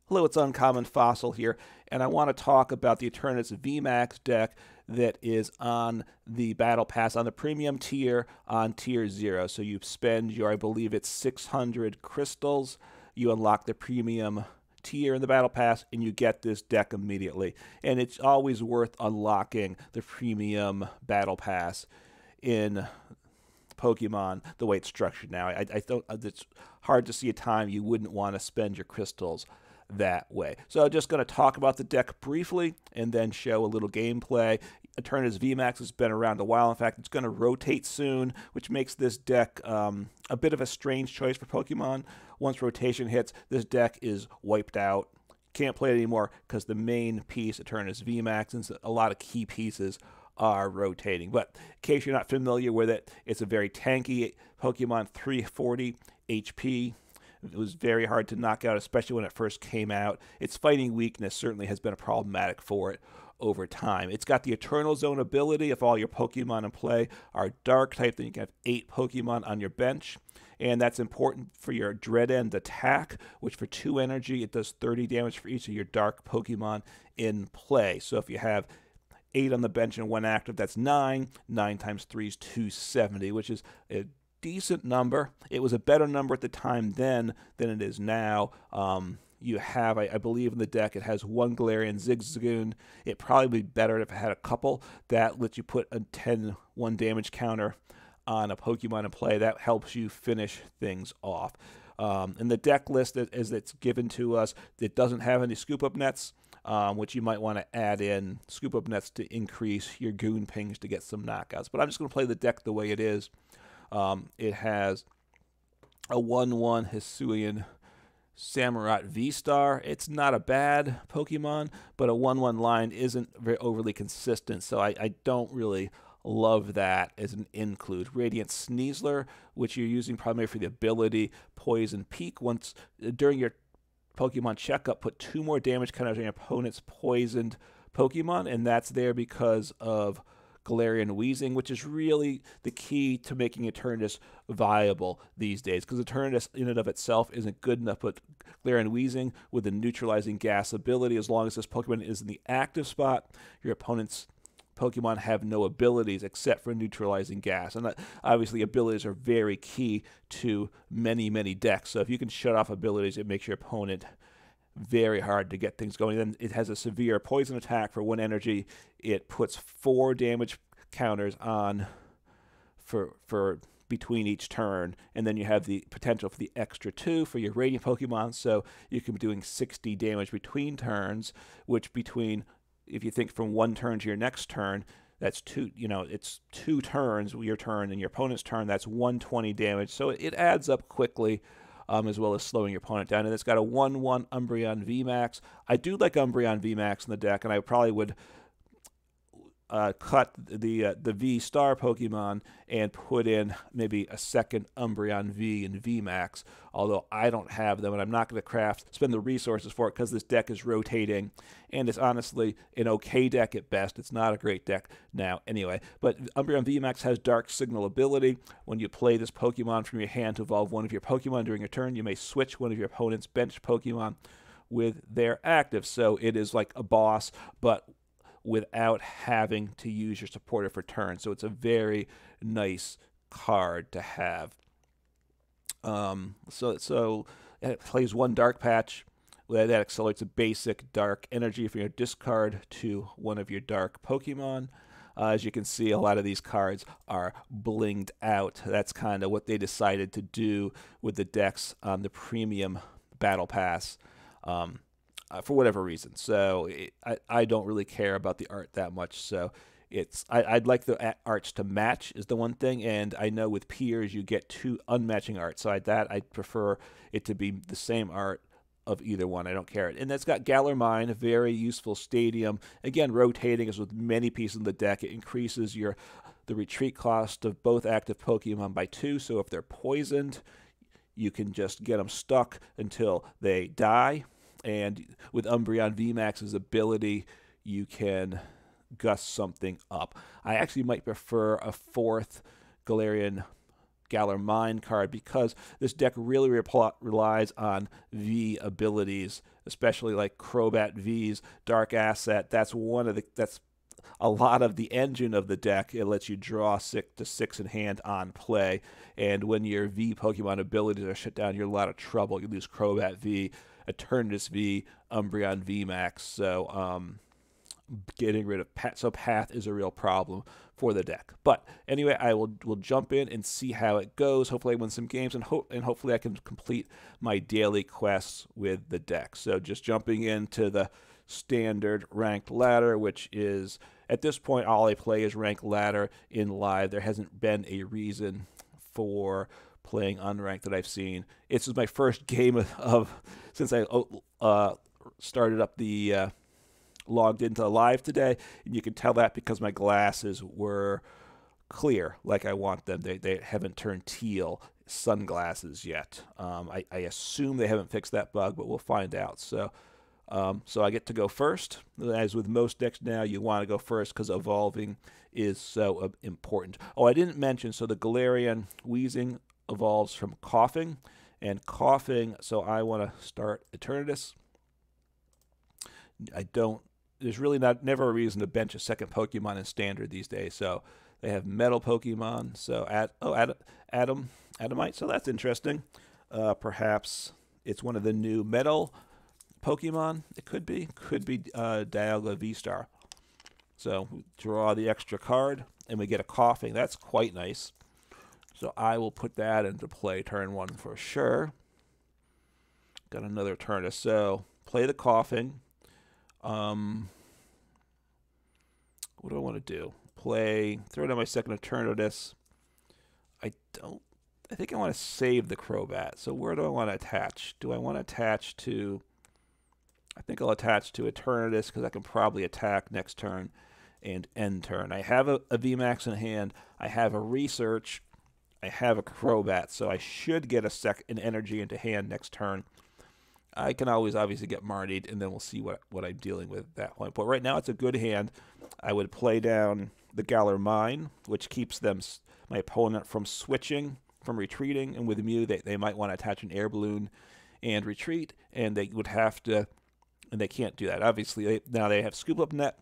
Hello, it's Uncommon Fossil here, and I want to talk about the Eternatus Vmax deck that is on the Battle Pass on the premium tier on tier 0. So you spend your, I believe it's 600 crystals, you unlock the premium tier in the Battle Pass, and you get this deck immediately. And it's always worth unlocking the premium Battle Pass in Pokemon the way it's structured now. I don't. It's hard to see a time you wouldn't want to spend your crystals that way. So I'm just going to talk about the deck briefly and then show a little gameplay. Eternatus Vmax has been around a while. In fact, it's going to rotate soon, which makes this deck a bit of a strange choice for Pokemon. Once rotation hits, this deck is wiped out. Can't play it anymore because the main piece, Eternatus Vmax, and a lot of key pieces are rotating. But in case you're not familiar with it, it's a very tanky Pokemon, 340 HP. It was very hard to knock out, especially when it first came out. Its fighting weakness certainly has been a problematic for it over time. It's got the Eternal Zone ability. If all your Pokemon in play are Dark type, then you can have 8 Pokemon on your bench. And that's important for your Dread End attack, which for 2 energy, it does 30 damage for each of your Dark Pokemon in play. So if you have 8 on the bench and 1 active, that's 9. 9 times 3 is 270, which is a decent number. It was a better number at the time then than it is now. You have, I believe in the deck, it has 1 Galarian Zigzagoon. It'd probably be better if it had a couple. That lets you put a 10-1 damage counter on a Pokemon in play. That helps you finish things off. In the deck list, as it's given to us, it doesn't have any scoop-up nets, which you might want to add in scoop-up nets to increase your goon pings to get some knockouts. But I'm just going to play the deck the way it is. It has a 1/1 Hisuian Samurott V-Star. It's not a bad Pokemon, but a 1/1 line isn't very overly consistent, so I don't really love that as an include. Radiant Sneasler, which you're using primarily for the ability Poison Peak. Once during your Pokemon checkup, put 2 more damage counters on your opponent's poisoned Pokemon, and that's there because of Galarian Wheezing, which is really the key to making Eternatus viable these days, because Eternatus in and of itself isn't good enough, but Galarian Wheezing with the neutralizing gas ability, as long as this Pokemon is in the active spot, your opponent's Pokemon have no abilities except for neutralizing gas. And obviously abilities are very key to many, many decks. So if you can shut off abilities, it makes your opponent very hard to get things going. Then it has a severe poison attack for 1 energy. It puts 4 damage counters on for between each turn, and then you have the potential for the extra 2 for your Radiant Pokemon, so you can be doing 60 damage between turns, which between, if you think from 1 turn to your next turn, that's 2, it's 2 turns, your turn and your opponent's turn, that's 120 damage, so it adds up quickly. As well as slowing your opponent down. And it's got a 1/1 Umbreon Vmax. I do like Umbreon Vmax in the deck, and I probably would cut the V-Star Pokemon and put in maybe a second Umbreon V and Vmax, although I don't have them, and I'm not going to spend the resources for it because this deck is rotating, and it's honestly an okay deck at best. It's not a great deck now anyway. But Umbreon Vmax has Dark Signal ability. When you play this Pokemon from your hand to evolve one of your Pokemon during a turn, you may switch one of your opponent's bench Pokemon with their active. So it is like a boss, but without having to use your supporter for turn. So it's a very nice card to have. So it plays 1 Dark Patch. That accelerates a basic dark energy from your discard to one of your dark Pokemon. As you can see, a lot of these cards are blinged out. That's kind of what they decided to do with the decks on the premium Battle Pass. For whatever reason. So I don't really care about the art that much. So I'd like the arts to match is the one thing, and I know with peers you get 2 unmatching art. So I'd prefer it to be the same art of either one. I don't care. And that's got Galar Mine, a very useful stadium. Again, rotating as with many pieces in the deck. It increases the retreat cost of both active Pokemon by 2. So if they're poisoned, you can just get them stuck until they die. And with Umbreon Vmax's ability, you can gust something up. I actually might prefer a 4th Galarian Galar Mine card, because this deck really relies on V abilities, especially like Crobat V's Dark Asset. That's a lot of the engine of the deck. It lets you draw 6 to 6 in hand on play, and when your V Pokemon abilities are shut down, you're in a lot of trouble. You lose Crobat V, Eternatus V, Umbreon Vmax. So getting rid of Path, so Path is a real problem for the deck. But anyway, will jump in and see how it goes. Hopefully I win some games, and hopefully I can complete my daily quests with the deck. So just jumping into the standard ranked ladder, which is, at this point, all I play is ranked ladder in live. There hasn't been a reason for playing unranked that I've seen. This is my first game since I started up the logged into live today, and you can tell that because my glasses were clear like I want them. They haven't turned teal sunglasses yet. I assume they haven't fixed that bug, but we'll find out. So I get to go first. As with most decks now, you want to go first because evolving is so important. Oh, I didn't mention, so the Galarian Wheezing evolves from Coughing, and Coughing, so I want to start Eternatus. There's really never a reason to bench a second Pokemon in Standard these days, so they have Metal Pokemon, so Adamite, so that's interesting. Perhaps it's one of the new Metal Pokemon. It could be Dialga V-Star. So we draw the extra card, and we get a Coughing. That's quite nice. So I will put that into play turn 1 for sure. Got another Eternatus. So play the Coughing. What do I want to do? Throw down my second Eternatus. I think I want to save the Crobat. So where do I want to attach? Do I want to attach to... I think I'll attach to Eternatus because I can probably attack next turn and end turn. I have a VMAX in hand. I have a Research. I have a Crobat, so I should get an energy into hand next turn. I can always obviously get Marnied, and then we'll see what I'm dealing with at that point. But right now it's a good hand. I would play down the Galar Mine, which keeps my opponent from switching, from retreating. And with Mew, they might want to attach an Air Balloon and retreat, and they would have to, and they can't do that. Obviously, now they have Scoop Up Net,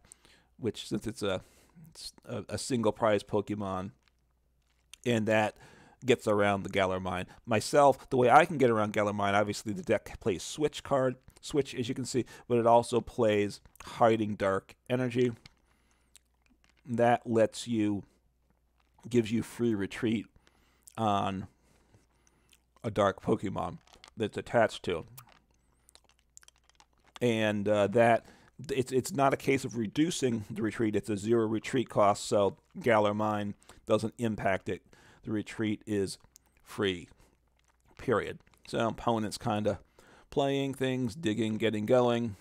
which, since it's a single prize Pokemon, and that gets around the Galar Mine. Myself, the way I can get around Galar Mine, obviously the deck plays Switch, as you can see, but it also plays Hiding Dark Energy. That gives you free retreat on a dark Pokemon that's attached to. And it's not a case of reducing the retreat, it's a 0 retreat cost, so Galar Mine doesn't impact it. The retreat is free, period. So opponent's kind of playing things, digging, getting going.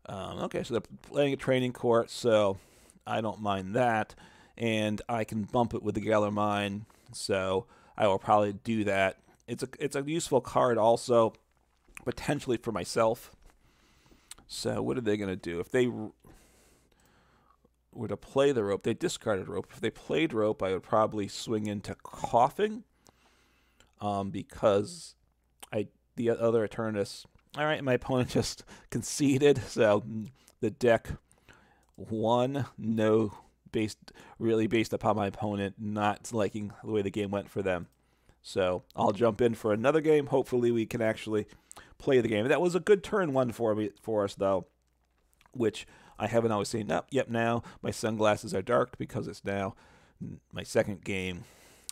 Okay, so they're playing a Training Court, so I don't mind that. And I can bump it with the Galar Mine, so I will probably do that. It's a useful card also, potentially for myself. So what are they going to do? If they were to play the Rope, they discarded Rope. If they played Rope, I would probably swing into Coughing, because the other Eternatus. All right, my opponent just conceded, so the deck won. Really based upon my opponent not liking the way the game went for them. So I'll jump in for another game. Hopefully we can actually play the game. That was a good turn 1 for us, though, which I haven't always seen. Yep, now my sunglasses are dark because it's now my second game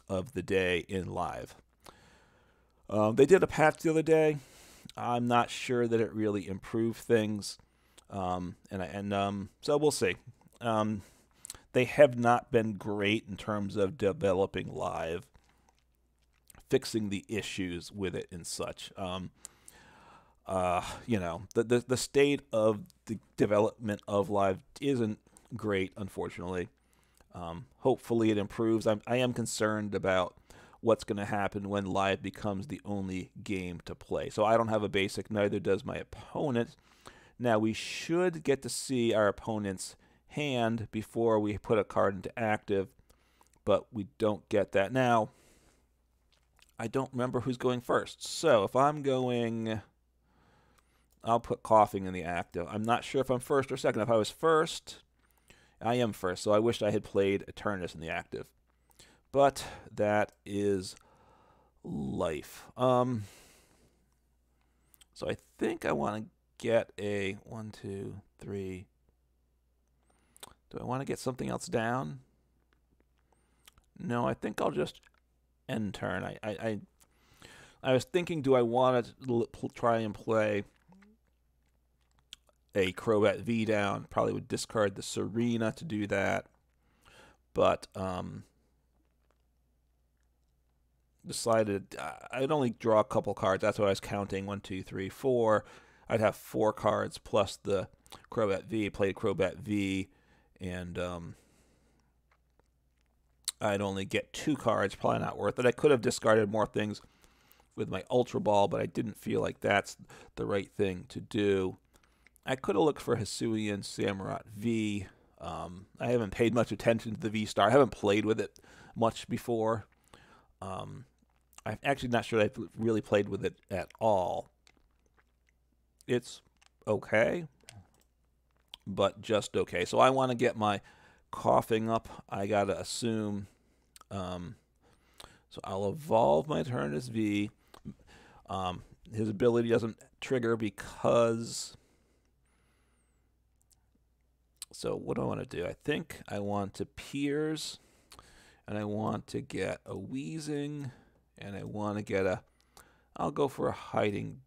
of the day in live. They did a patch the other day. I'm not sure that it really improved things, so we'll see. They have not been great in terms of developing live, fixing the issues with it and such. The state of the development of live isn't great, unfortunately. Hopefully it improves. I am concerned about what's going to happen when live becomes the only game to play. So I don't have a basic, neither does my opponent. Now we should get to see our opponent's hand before we put a card into active, but we don't get that. Now, I don't remember who's going first. So if I'm going, I'll put coughing in the active. I'm not sure if I'm first or second. If I was first, I am first. So I wish I had played Eternatus in the active. But that is life. So I think I want to get a 1, 2, 3. Do I want to get something else down? No, I think I'll just end turn. I was thinking, do I want to try and play a Crobat V down? Probably would discard the Serena to do that, but decided I'd only draw a couple cards. That's what I was counting. 1, 2, 3, 4. I'd have 4 cards plus the Crobat V. Played Crobat V, and I'd only get 2 cards. Probably not worth it. I could have discarded more things with my Ultra Ball, but I didn't feel like that's the right thing to do. I could have looked for Hisuian Samurott V. I haven't paid much attention to the V-Star. I haven't played with it much before. I'm actually not sure I've really played with it at all. It's okay, but just okay. So I want to get my coughing up. I got to assume. So I'll evolve my Eternatus V. His ability doesn't trigger because... So what do I want to do? I think I want to Piers, and I want to get a Wheezing, and I want to get a... I'll go for a Hiding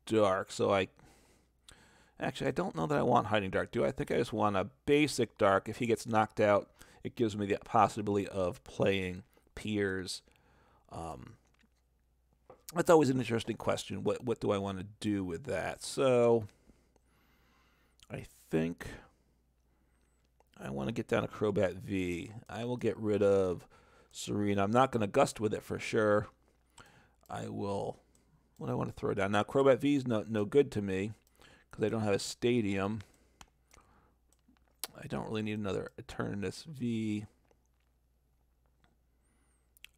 Dark. So actually, I don't know that I want Hiding Dark, do I? I think I just want a basic Dark. If he gets knocked out, it gives me the possibility of playing Piers. That's always an interesting question. What do I want to do with that? So I think I want to get down to Crobat V. I will get rid of Serena. I'm not going to Gust with it for sure. I will... What do I want to throw down? Now, Crobat V is no good to me because I don't have a Stadium. I don't really need another Eternatus V.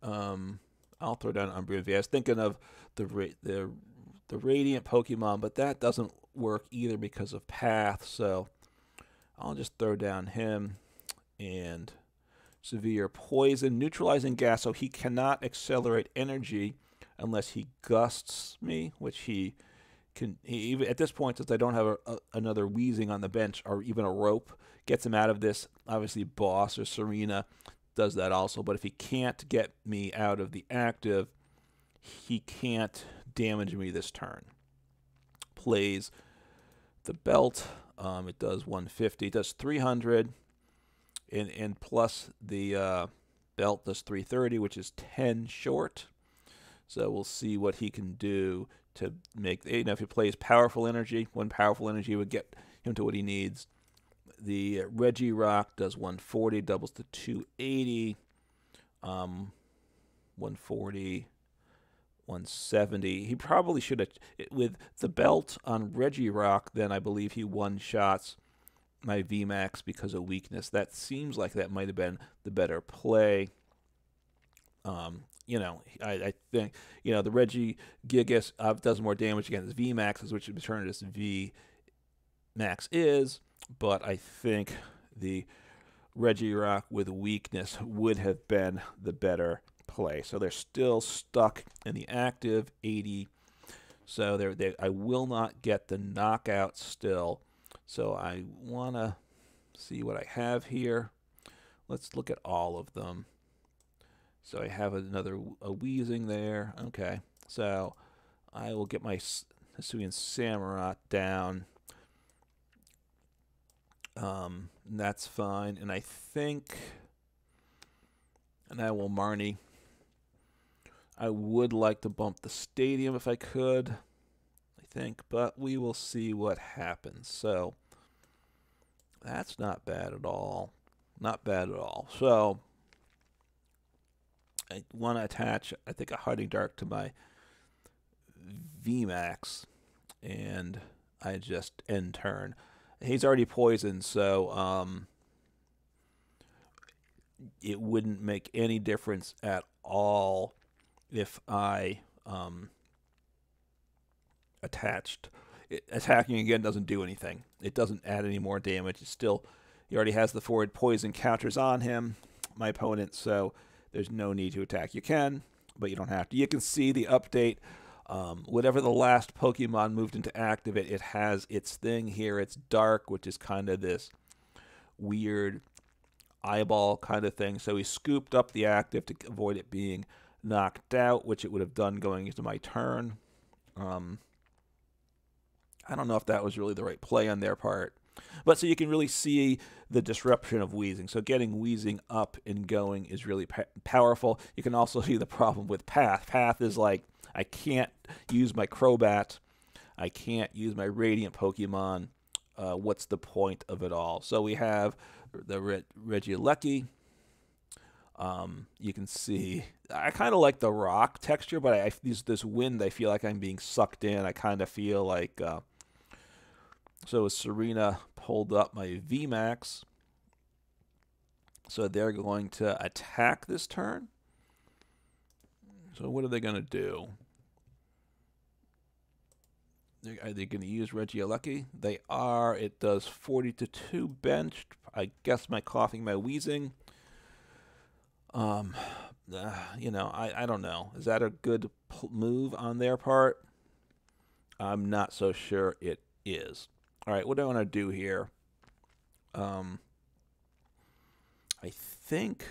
I'll throw down Umbreon V. I was thinking of the Radiant Pokemon, but that doesn't work either because of Path, so I'll just throw down him and Severe Poison, Neutralizing Gas, so he cannot accelerate energy unless he Gusts me, which he can. Even at this point, since I don't have another Wheezing on the bench or even a Rope, gets him out of this. Obviously, Boss or Serena does that also, but if he can't get me out of the active, he can't damage me this turn. Plays the Belt. It does 150. It does 300, and plus the Belt does 330, which is 10 short. So we'll see what he can do to make... if he plays Powerful Energy, one Powerful Energy would get him to what he needs. The Regirock does 140, doubles to 280, 140, 170. He probably should have... With the Belt on Regirock, then I believe he one-shots my Vmax because of weakness. That seems like that might have been the better play. I think, the Regigigas does more damage against Vmax, which Eternatus Vmax is, but I think the Regirock with weakness would have been the better play. So they're still stuck in the active 80. So I will not get the knockout still. So I want to see what I have here. Let's look at all of them. So I have a Wheezing there. Okay. So I will get my Hisuian Samurott down. That's fine. And I think... And I will Marnie. I would like to bump the Stadium if I could, I think, but we will see what happens. So that's not bad at all. Not bad at all. So I want to attach, I think, a Hiding Dark to my Vmax, and I just end turn. He's already poisoned, so it wouldn't make any difference at all if I attacking again doesn't do anything. It doesn't add any more damage. It's still, he already has the forward poison counters on him, my opponent, so there's no need to attack. You can, but you don't have to. You can see the update. Whatever the last Pokemon moved into active, it has its thing here. It's dark, which is kind of this weird eyeball kind of thing. So he scooped up the active to avoid it being knocked out, which it would have done going into my turn. I don't know if that was really the right play on their part. But so you can really see the disruption of Wheezing. So getting Wheezing up and going is really powerful. You can also see the problem with Path. Path is like, I can't use my Crobat. I can't use my Radiant Pokemon. What's the point of it all? So we have the Regieleki. You can see, I kind of like the rock texture, but this wind, I feel like I'm being sucked in. I kind of feel like, so Serena pulled up my Vmax. So they're going to attack this turn. So what are they going to do? Are they going to use Regieleki? They are. It does 40 to 2 benched. I guess my coughing, my wheezing. You know, I don't know. Is that a good move on their part? I'm not so sure it is. All right, what do I want to do here? I think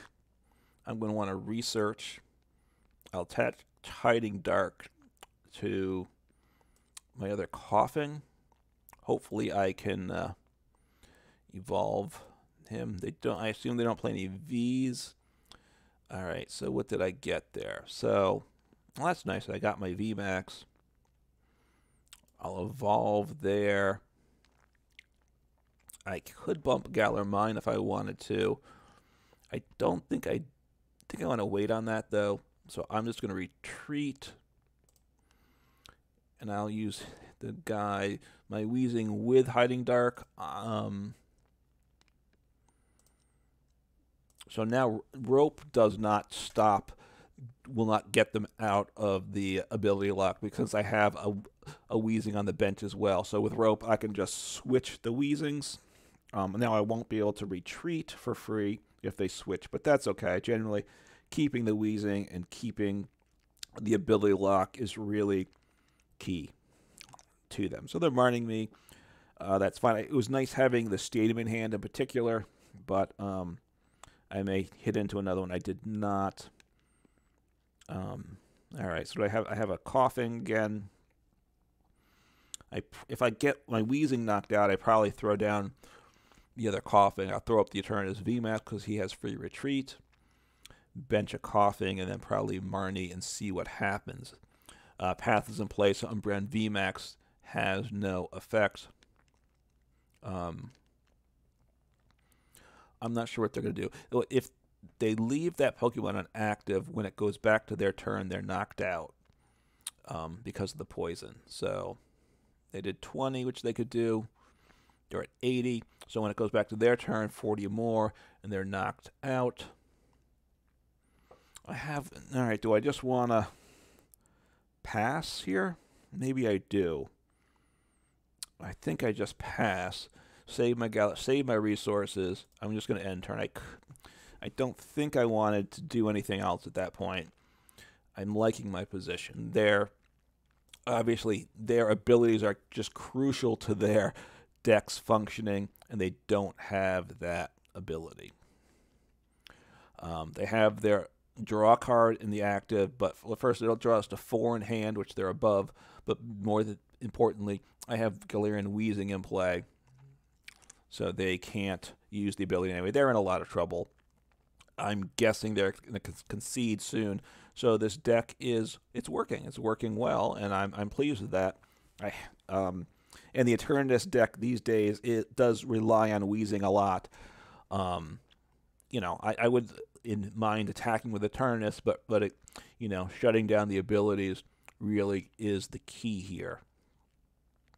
I'm going to want to research. I'll attach Hiding Dark to my other coughing. Hopefully I can evolve him. They don't. I assume they don't play any Vs. All right, so what did I get there? So, well, that's nice. I got my Vmax. I'll evolve there. I could bump Galar Mine if I wanted to. I don't think I want to wait on that, though. So I'm just going to retreat. And I'll use the guy, my Wheezing with Hiding Dark. So now Rope does not stop, will not get them out of the ability lock because I have a Wheezing on the bench as well. So with Rope, I can just switch the Wheezings. Now I won't be able to retreat for free if they switch, but that's okay. Generally, keeping the Wheezing and keeping the ability lock is really key to them. So they're marning me. That's fine. It was nice having the Stadium in hand in particular, but I may hit into another one. I did not. All right, so I have a coughing again. If I get my Wheezing knocked out, I probably throw down the other coughing. I'll throw up the Eternatus Vmax because he has free retreat. Bench a coughing, and then probably Marnie and see what happens. Path is in place, so Umbreon Vmax has no effect. I'm not sure what they're going to do. If they leave that Pokemon inactive, when it goes back to their turn, they're knocked out because of the poison. So they did 20, which they could do. They're at 80. So when it goes back to their turn, 40 or more, and they're knocked out. All right, do I just want to pass here? Maybe I do. I think I just pass. Save my resources. I'm just going to end turn. I don't think I wanted to do anything else at that point. I'm liking my position. Obviously, their abilities are just crucial to their deck's functioning, and they don't have that ability. They have their draw card in the active, but first it'll draw us to 4 in hand, which they're above. But more importantly, I have Galarian Wheezing in play, so they can't use the ability anyway. They're in a lot of trouble. I'm guessing they're going to concede soon. So this deck it's working. It's working well, and I'm pleased with that. And the Eternatus deck these days, it does rely on Wheezing a lot. You know, I would in mind attacking with Eternatus, but it, you know, shutting down the abilities really is the key here.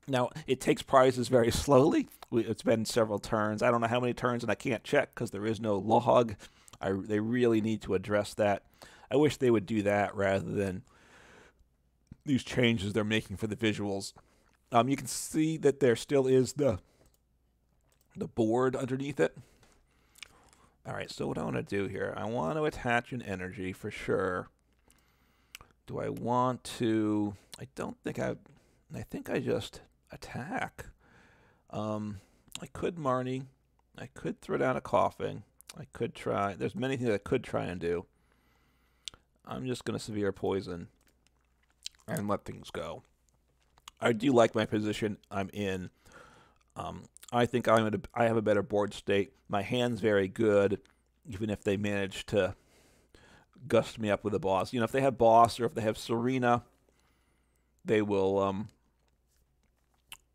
Now, it takes prizes very slowly. It's been several turns. I don't know how many turns, and I can't check because there is no log. They really need to address that. I wish they would do that rather than these changes they're making for the visuals. You can see that there still is the board underneath it. All right, so what I want to do here, I want to attach an energy for sure. Do I want to? I think I just attack. I could Marnie. I could throw down a coughing. I could try. There's many things I could try and do. I'm just going to severe poison and let things go. I do like my position I'm in. I think I have a better board state. My hand's very good, even if they manage to gust me up with a boss. If they have boss or if they have Serena, they will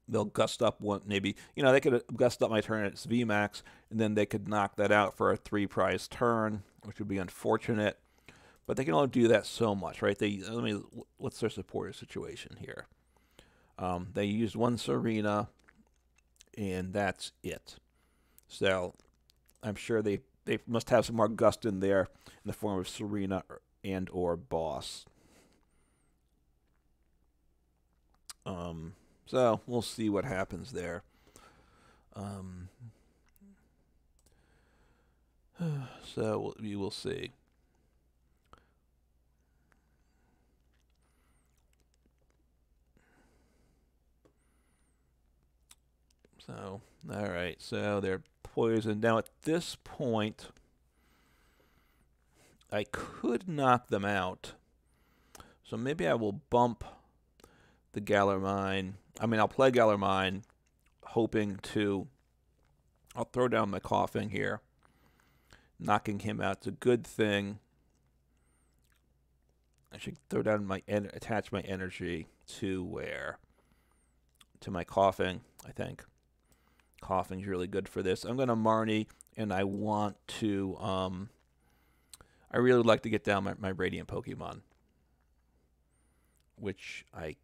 they'll gust up one, maybe, they could gust up my Eternatus Vmax, and then they could knock that out for a 3-prize turn, which would be unfortunate. But they can only do that so much, right? What's their supporter situation here? They used one Serena, and that's it. So I'm sure they must have some more gust in there in the form of Serena and or boss. So we'll see what happens there. So we will see. So, all right. So they're poisoned. Now at this point, I could knock them out. So maybe I will bump the Gallermine. I'll play Gallermine, hoping to. I'll throw down my coughing here. Knocking him out is a good thing. I should throw down attach my energy to where? To my coughing, I think. Coughing's really good for this. I'm going to Marnie, and I want to. I really would like to get down my Radiant Pokemon, which I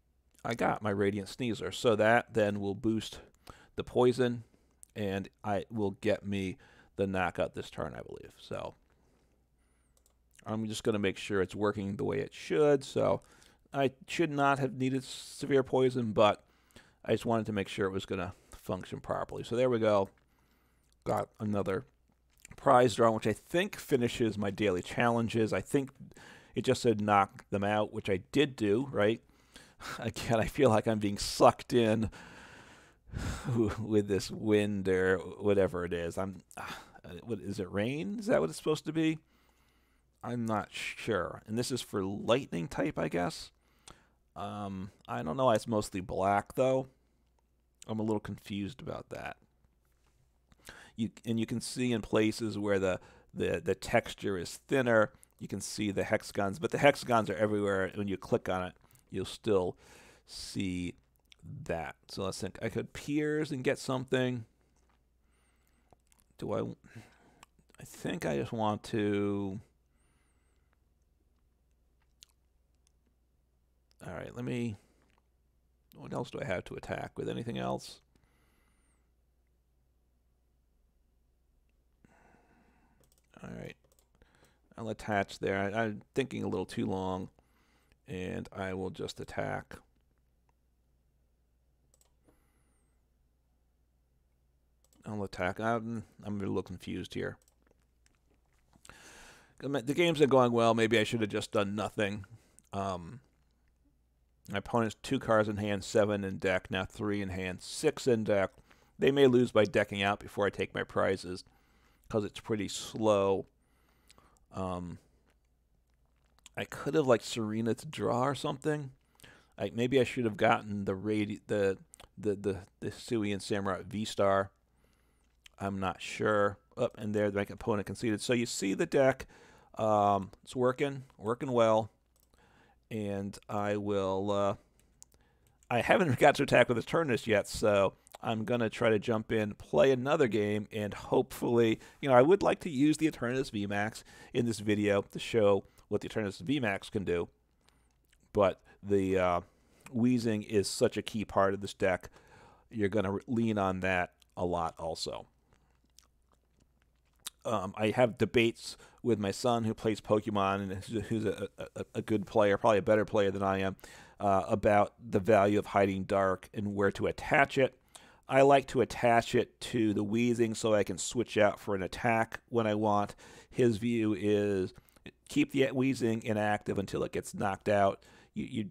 got my Radiant Sneasler. So that then will boost the poison, and I will get me the knockout this turn, I believe. So I'm just going to make sure it's working the way it should. So I should not have needed severe poison, but I just wanted to make sure it was going to function properly. So there we go. Got another prize draw, which I think finishes my daily challenges. I think it just said knock them out, which I did do, right? Again, I feel like I'm being sucked in with this wind or whatever it is. What is it, rain? Is that what it's supposed to be? I'm not sure. And this is for lightning type, I guess. I don't know. It's mostly black, though. I'm a little confused about that. You can see in places where the texture is thinner, you can see the hexagons, but the hexagons are everywhere. When you click on it, you'll still see that. So let's think. I could Piers and get something. I think I just want to. All right, what else do I have to attack with? Anything else? All right, I'll attach there. I'm thinking a little too long, and I will just attack. I'll attack. I'm a little confused here. The games are going well. Maybe I should have just done nothing. My opponent's 2 cards in hand, 7 in deck, now 3 in hand, 6 in deck. They may lose by decking out before I take my prizes because it's pretty slow. I could have Serena to draw or something. Maybe I should have gotten the Sui and Samurai V-Star. I'm not sure. And there my opponent conceded. So you see the deck. It's working well. And I will. I haven't got to attack with Eternatus yet, so I'm gonna try to jump in, play another game, and hopefully, I would like to use the Eternatus Vmax in this video to show what the Eternatus Vmax can do. But the wheezing is such a key part of this deck. You're gonna lean on that a lot, also. I have debates with my son who plays Pokemon and who's a good player, probably a better player than I am, about the value of Hiding Dark and where to attach it. I like to attach it to the Weezing so I can switch out for an attack when I want. His view is keep the Weezing inactive until it gets knocked out. You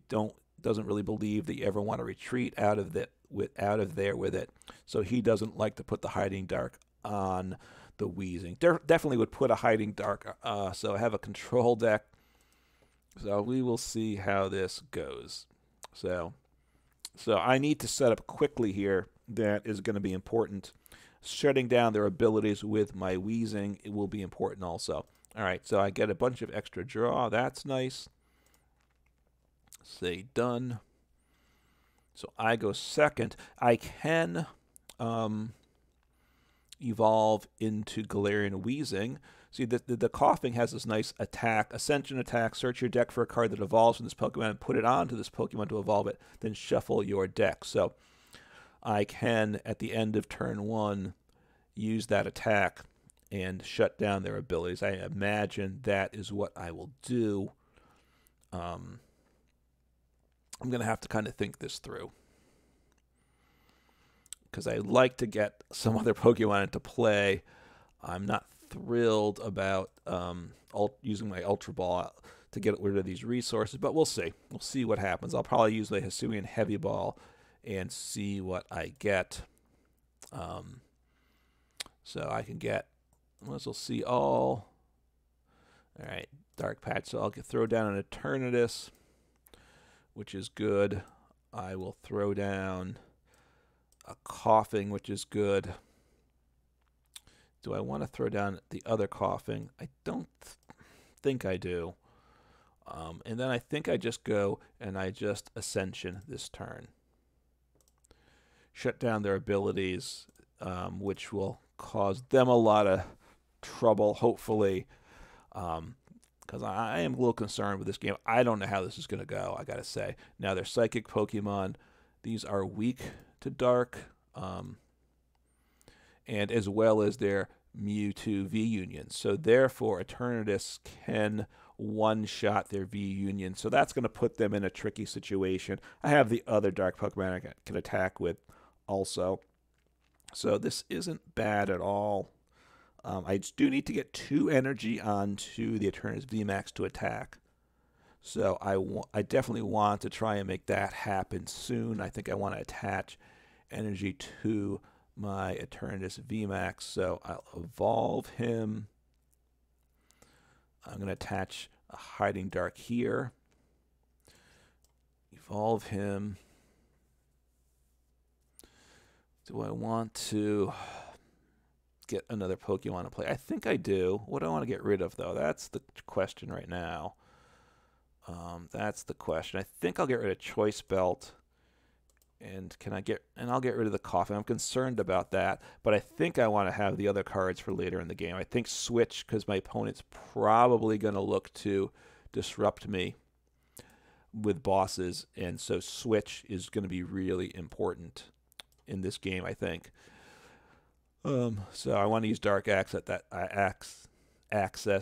doesn't really believe that you ever want to retreat out of there with it. So he doesn't like to put the Hiding Dark on the Weezing. Definitely would put a Hiding Dark. So I have a control deck. So we will see how this goes. So I need to set up quickly here. That is going to be important. Shutting down their abilities with my Weezing, it will be important also. All right, so I get a bunch of extra draw. That's nice. Say done. So I go second. I can evolve into Galarian Weezing. See, the Coughing has this nice attack, Ascension attack. Search your deck for a card that evolves from this Pokemon and put it onto this Pokemon to evolve it. Then shuffle your deck. So I can, at the end of turn 1, use that attack and shut down their abilities. I imagine that is what I will do. I'm going to have to kind of think this through, because I like to get some other Pokemon into play. I'm not thrilled about using my Ultra Ball to get rid of these resources, but we'll see. We'll see what happens. I'll probably use the Hisuian Heavy Ball and see what I get. So I can get, we'll see all. All right, Dark Patch. So I'll throw down an Eternatus, which is good. I will throw down a Coughing, which is good. Do I want to throw down the other Coughing? I don't think I do. And then I think I just go and I just Ascension this turn. Shut down their abilities, which will cause them a lot of trouble, hopefully. Because I am a little concerned with this game. I don't know how this is going to go, I got to say. Now, they're Psychic Pokemon. These are weak to Dark. And as well as their Mewtwo V-Union. So therefore, Eternatus can one-shot their V-Union. So that's going to put them in a tricky situation. I have the other Dark Pokemon I can attack with also. So this isn't bad at all. I do need to get 2 energy onto the Eternatus Vmax to attack. So I definitely want to try and make that happen soon. I think I want to attach energy to my Eternatus Vmax. So I'll evolve him. I'm going to attach a Hiding Dark here. Evolve him. Do I want to get another Pokemon to play? I think I do. What do I want to get rid of, though? That's the question right now. That's the question. I think I'll get rid of Choice Belt. And I'll get rid of the Coughing. I'm concerned about that, but I think I want to have the other cards for later in the game. I think Switch, because my opponent's probably going to look to disrupt me with bosses, and so Switch is going to be really important in this game, I think. So I want to use Dark Access.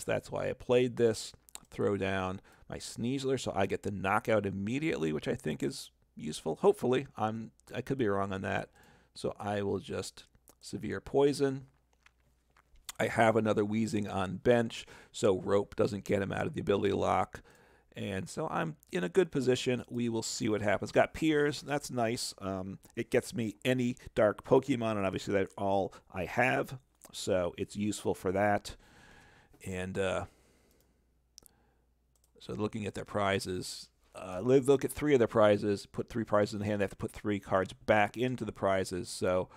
That's why I played this. Throw down my Sneasler, so I get the knockout immediately, which I think is useful. Hopefully, I could be wrong on that. So I will just Severe Poison. I have another Weezing on bench, so Rope doesn't get him out of the ability lock. And so I'm in a good position. We will see what happens. Got Piers. That's nice. It gets me any Dark Pokemon, and obviously that's all I have. So it's useful for that. And so looking at their prizes, look at 3 of their prizes, put 3 prizes in the hand. They have to put 3 cards back into the prizes, so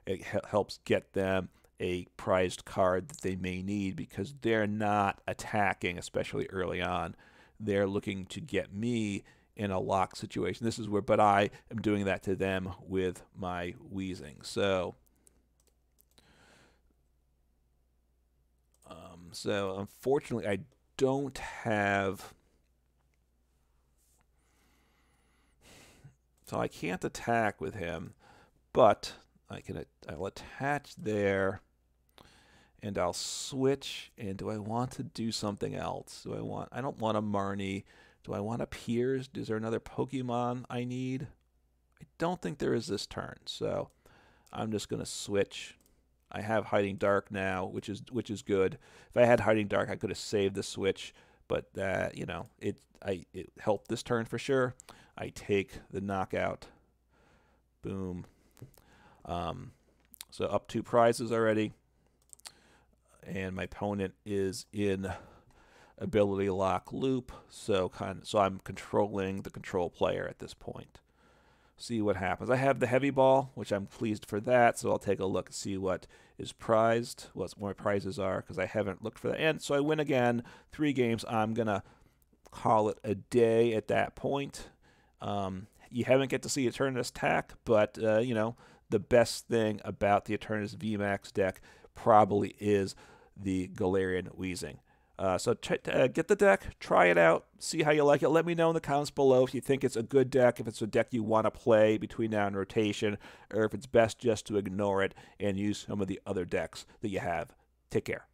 it helps get them a prized card that they may need, because they're not attacking, especially early on. They're looking to get me in a lock situation. This is where, but I am doing that to them with my Weezing. So, so unfortunately, I don't have. So I can't attack with him, but I'll attach there, And I'll switch, and do I want to do something else? I don't want a Marnie. Do I want a Piers? Is there another Pokemon I need? I don't think there is this turn, so I'm just going to switch. I have Hiding Dark now, which is good. If I had Hiding Dark, I could have saved the switch, but you know, it helped this turn for sure. I take the knockout. Boom. So up 2 prizes already. And my opponent is in ability lock loop, so I'm controlling the control player at this point. See what happens. I have the heavy ball, which I'm pleased for that, so I'll take a look and see what is prized, what my prizes are, because I haven't looked for that. And so I win again, 3 games. I'm gonna call it a day at that point. You haven't get to see Eternatus attack, but you know, the best thing about the Eternatus Vmax deck probably is the Galarian Wheezing. So get the deck, try it out, see how you like it. Let me know in the comments below if you think it's a good deck, if it's a deck you want to play between now and rotation, or if it's best just to ignore it and use some of the other decks that you have. Take care.